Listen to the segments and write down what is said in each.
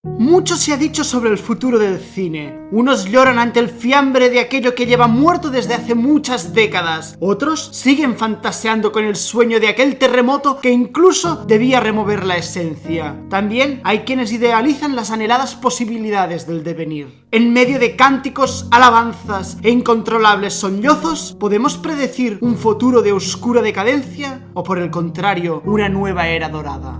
Mucho se ha dicho sobre el futuro del cine. Unos lloran ante el fiambre de aquello que lleva muerto desde hace muchas décadas. Otros siguen fantaseando con el sueño de aquel terremoto que incluso debía remover la esencia. También hay quienes idealizan las anheladas posibilidades del devenir. En medio de cánticos, alabanzas e incontrolables sollozos, ¿podemos predecir un futuro de oscura decadencia o, por el contrario, una nueva era dorada?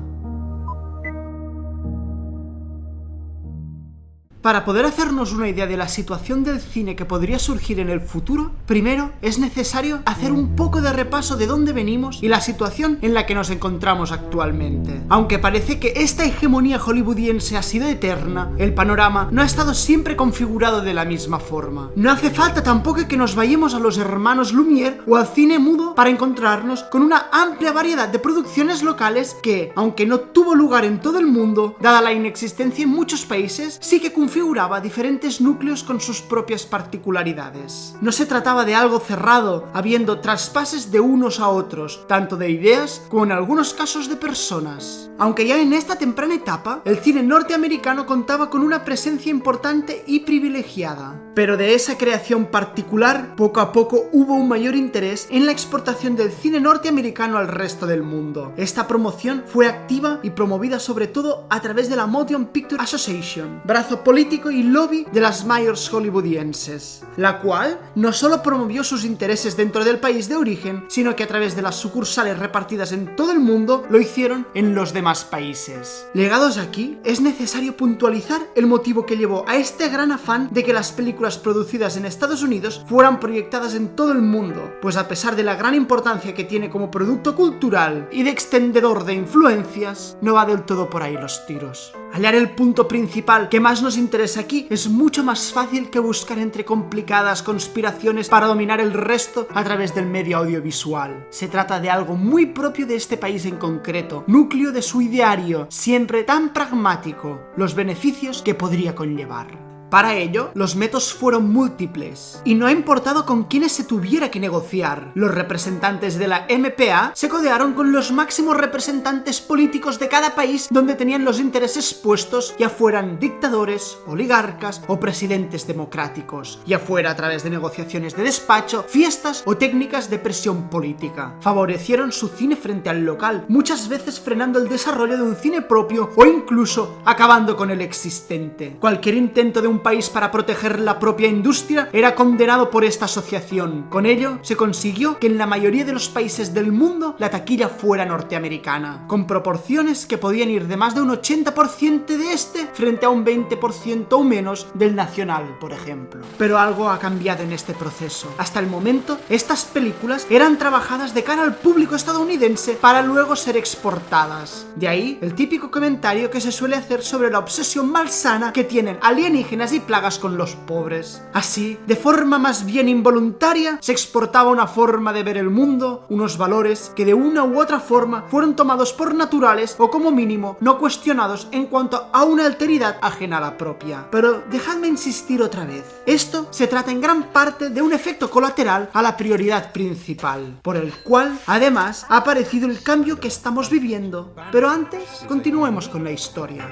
Para poder hacernos una idea de la situación del cine que podría surgir en el futuro, primero es necesario hacer un poco de repaso de dónde venimos y la situación en la que nos encontramos actualmente. Aunque parece que esta hegemonía hollywoodiense ha sido eterna, el panorama no ha estado siempre configurado de la misma forma. No hace falta tampoco que nos vayamos a los hermanos Lumière o al cine mudo para encontrarnos con una amplia variedad de producciones locales que, aunque no tuvo lugar en todo el mundo, dada la inexistencia en muchos países, sí que configuraba diferentes núcleos con sus propias particularidades. No se trataba de algo cerrado, habiendo traspases de unos a otros, tanto de ideas como en algunos casos de personas. Aunque ya en esta temprana etapa, el cine norteamericano contaba con una presencia importante y privilegiada. Pero de esa creación particular, poco a poco hubo un mayor interés en la exportación del cine norteamericano al resto del mundo. Esta promoción fue activa y promovida sobre todo a través de la Motion Picture Association, brazo político y lobby de las mayors hollywoodienses, la cual no solo promovió sus intereses dentro del país de origen, sino que a través de las sucursales repartidas en todo el mundo lo hicieron en los demás países. Llegados aquí, es necesario puntualizar el motivo que llevó a este gran afán de que las películas producidas en Estados Unidos fueran proyectadas en todo el mundo, pues a pesar de la gran importancia que tiene como producto cultural y de extendedor de influencias, no va del todo por ahí los tiros. Hallar el punto principal que más nos interesa aquí es mucho más fácil que buscar entre complicadas conspiraciones para dominar el resto a través del medio audiovisual. Se trata de algo muy propio de este país en concreto, núcleo de su ideario, siempre tan pragmático, los beneficios que podría conllevar. Para ello, los métodos fueron múltiples, y no ha importado con quiénes se tuviera que negociar. Los representantes de la MPA se codearon con los máximos representantes políticos de cada país donde tenían los intereses puestos, ya fueran dictadores, oligarcas o presidentes democráticos, ya fuera a través de negociaciones de despacho, fiestas o técnicas de presión política. Favorecieron su cine frente al local, muchas veces frenando el desarrollo de un cine propio o incluso acabando con el existente. Cualquier intento de un país para proteger la propia industria era condenado por esta asociación. Con ello se consiguió que en la mayoría de los países del mundo la taquilla fuera norteamericana, con proporciones que podían ir de más de un 80% de este frente a un 20% o menos del nacional, por ejemplo. Pero algo ha cambiado en este proceso. Hasta el momento, estas películas eran trabajadas de cara al público estadounidense para luego ser exportadas. De ahí el típico comentario que se suele hacer sobre la obsesión malsana que tienen alienígenas y plagas con los pobres. Así, de forma más bien involuntaria, se exportaba una forma de ver el mundo, unos valores que de una u otra forma fueron tomados por naturales o como mínimo no cuestionados en cuanto a una alteridad ajena a la propia. Pero dejadme insistir otra vez. Esto se trata en gran parte de un efecto colateral a la prioridad principal, por el cual además ha aparecido el cambio que estamos viviendo. Pero antes, continuemos con la historia.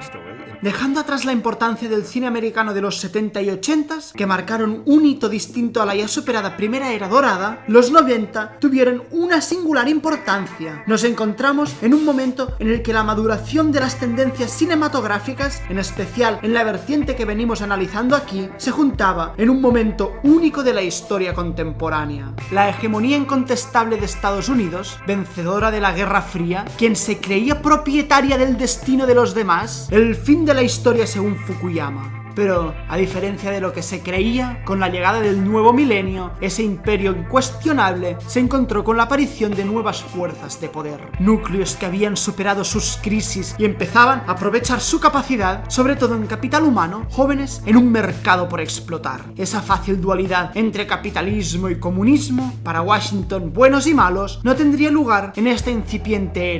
Dejando atrás la importancia del cine americano de los 70 y 80, que marcaron un hito distinto a la ya superada primera era dorada, los 90 tuvieron una singular importancia. Nos encontramos en un momento en el que la maduración de las tendencias cinematográficas, en especial en la vertiente que venimos analizando aquí, se juntaba en un momento único de la historia contemporánea. La hegemonía incontestable de Estados Unidos, vencedora de la Guerra Fría, quien se creía propietaria del destino de los demás, el fin de la historia según Fukuyama. Pero, a diferencia de lo que se creía, con la llegada del nuevo milenio, ese imperio incuestionable se encontró con la aparición de nuevas fuerzas de poder. Núcleos que habían superado sus crisis y empezaban a aprovechar su capacidad, sobre todo en capital humano, jóvenes en un mercado por explotar. Esa fácil dualidad entre capitalismo y comunismo, para Washington buenos y malos, no tendría lugar en esta incipiente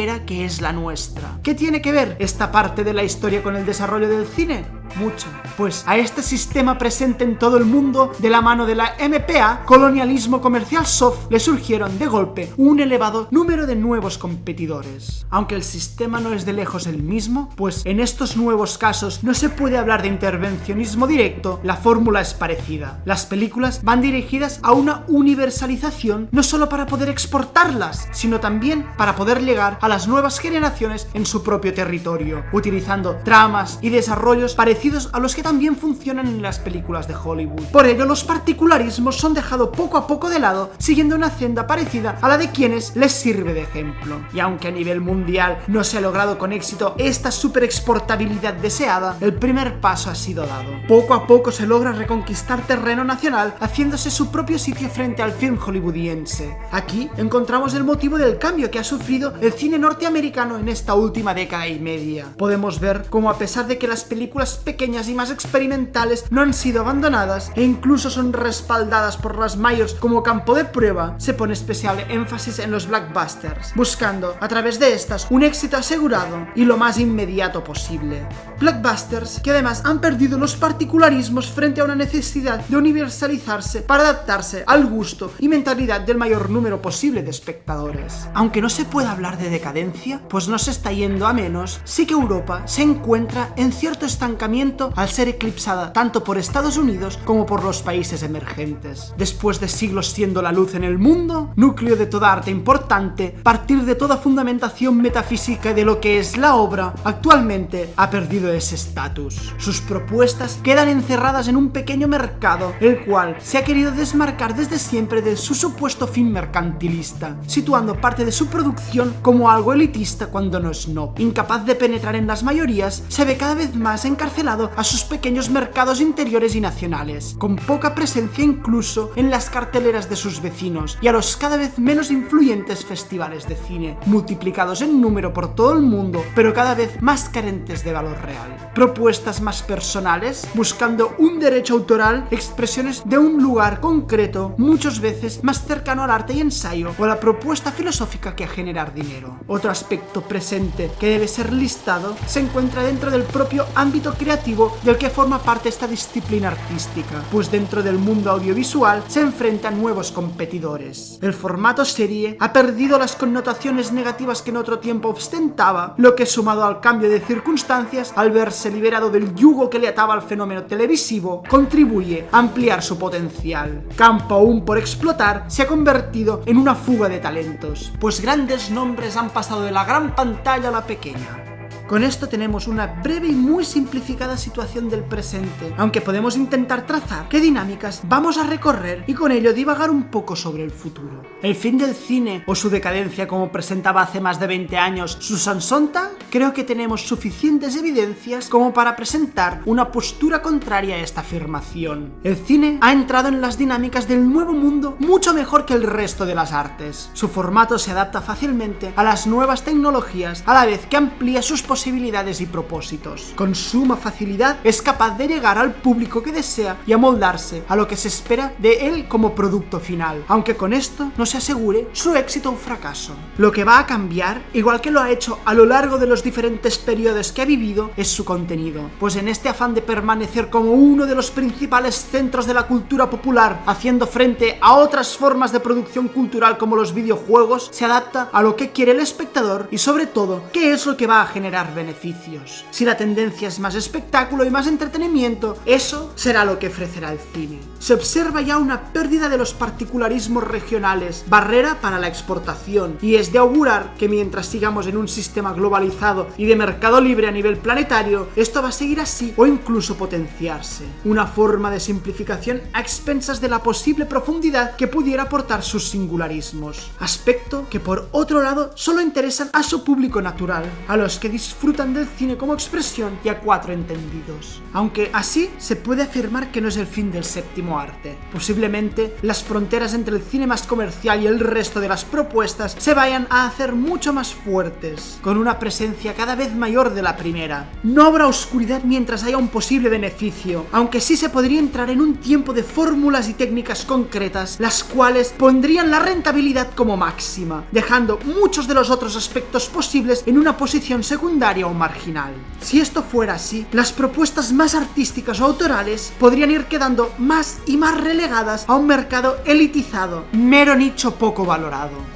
era que es la nuestra. ¿Qué tiene que ver esta parte de la historia con el desarrollo del cine? mucho. Pues a este sistema presente en todo el mundo, de la mano de la MPA, Colonialismo Comercial Soft, le surgieron de golpe un elevado número de nuevos competidores. Aunque el sistema no es de lejos el mismo, pues en estos nuevos casos no se puede hablar de intervencionismo directo, la fórmula es parecida. Las películas van dirigidas a una universalización no solo para poder exportarlas, sino también para poder llegar a las nuevas generaciones en su propio territorio, utilizando tramas y desarrollos parecidos a los que también funcionan en las películas de Hollywood. Por ello, los particularismos son dejados poco a poco de lado, siguiendo una senda parecida a la de quienes les sirve de ejemplo. Y aunque a nivel mundial no se ha logrado con éxito esta super exportabilidad deseada, el primer paso ha sido dado. Poco a poco se logra reconquistar terreno nacional, haciéndose su propio sitio frente al film hollywoodiense. Aquí encontramos el motivo del cambio que ha sufrido el cine norteamericano en esta última década y media. Podemos ver cómo, a pesar de que las películas pequeñas y más experimentales no han sido abandonadas e incluso son respaldadas por las mayors como campo de prueba, se pone especial énfasis en los blockbusters, buscando a través de estas un éxito asegurado y lo más inmediato posible. Blockbusters que además han perdido los particularismos frente a una necesidad de universalizarse para adaptarse al gusto y mentalidad del mayor número posible de espectadores. Aunque no se pueda hablar de decadencia, pues no se está yendo a menos, sí que Europa se encuentra en cierto estancamiento al ser eclipsada tanto por Estados Unidos como por los países emergentes. Después de siglos siendo la luz en el mundo, núcleo de toda arte importante, partir de toda fundamentación metafísica de lo que es la obra, actualmente ha perdido ese estatus. Sus propuestas quedan encerradas en un pequeño mercado, el cual se ha querido desmarcar desde siempre de su supuesto fin mercantilista, situando parte de su producción como algo elitista cuando no es no. Incapaz de penetrar en las mayorías, se ve cada vez más encarcelado a sus pequeños mercados interiores y nacionales, con poca presencia incluso en las carteleras de sus vecinos y a los cada vez menos influyentes festivales de cine, multiplicados en número por todo el mundo, pero cada vez más carentes de valor real. Propuestas más personales, buscando un derecho autoral, expresiones de un lugar concreto, muchas veces más cercano al arte y ensayo, o la propuesta filosófica que a generar dinero. Otro aspecto presente que debe ser listado se encuentra dentro del propio ámbito creativo del que forma parte esta disciplina artística, pues dentro del mundo audiovisual se enfrentan nuevos competidores. El formato serie ha perdido las connotaciones negativas que en otro tiempo ostentaba, lo que, sumado al cambio de circunstancias, al verse liberado del yugo que le ataba al fenómeno televisivo, contribuye a ampliar su potencial. Campo aún por explotar, se ha convertido en una fuga de talentos, pues grandes nombres han pasado de la gran pantalla a la pequeña. Con esto tenemos una breve y muy simplificada situación del presente, aunque podemos intentar trazar qué dinámicas vamos a recorrer y con ello divagar un poco sobre el futuro. ¿El fin del cine o su decadencia como presentaba hace más de 20 años Susan Sontag? Creo que tenemos suficientes evidencias como para presentar una postura contraria a esta afirmación. El cine ha entrado en las dinámicas del nuevo mundo mucho mejor que el resto de las artes. Su formato se adapta fácilmente a las nuevas tecnologías a la vez que amplía sus posibilidades y propósitos. Con suma facilidad es capaz de llegar al público que desea y amoldarse a lo que se espera de él como producto final, aunque con esto no se asegure su éxito o fracaso. Lo que va a cambiar, igual que lo ha hecho a lo largo de los diferentes periodos que ha vivido, es su contenido, pues en este afán de permanecer como uno de los principales centros de la cultura popular, haciendo frente a otras formas de producción cultural como los videojuegos, se adapta a lo que quiere el espectador y sobre todo, qué es lo que va a generar beneficios. Si la tendencia es más espectáculo y más entretenimiento, eso será lo que ofrecerá el cine. Se observa ya una pérdida de los particularismos regionales, barrera para la exportación, y es de augurar que mientras sigamos en un sistema globalizado y de mercado libre a nivel planetario, esto va a seguir así o incluso potenciarse. Una forma de simplificación a expensas de la posible profundidad que pudiera aportar sus singularismos, aspecto que por otro lado solo interesan a su público natural, a los que disfrutan del cine como expresión y a cuatro entendidos. Aunque así se puede afirmar que no es el fin del séptimo arte. Posiblemente las fronteras entre el cine más comercial y el resto de las propuestas se vayan a hacer mucho más fuertes, con una presencia cada vez mayor de la primera. No habrá oscuridad mientras haya un posible beneficio, aunque sí se podría entrar en un tiempo de fórmulas y técnicas concretas, las cuales pondrían la rentabilidad como máxima, dejando muchos de los otros aspectos posibles en una posición secundaria secundaria o marginal. Si esto fuera así, las propuestas más artísticas o autorales podrían ir quedando más y más relegadas a un mercado elitizado, mero nicho poco valorado.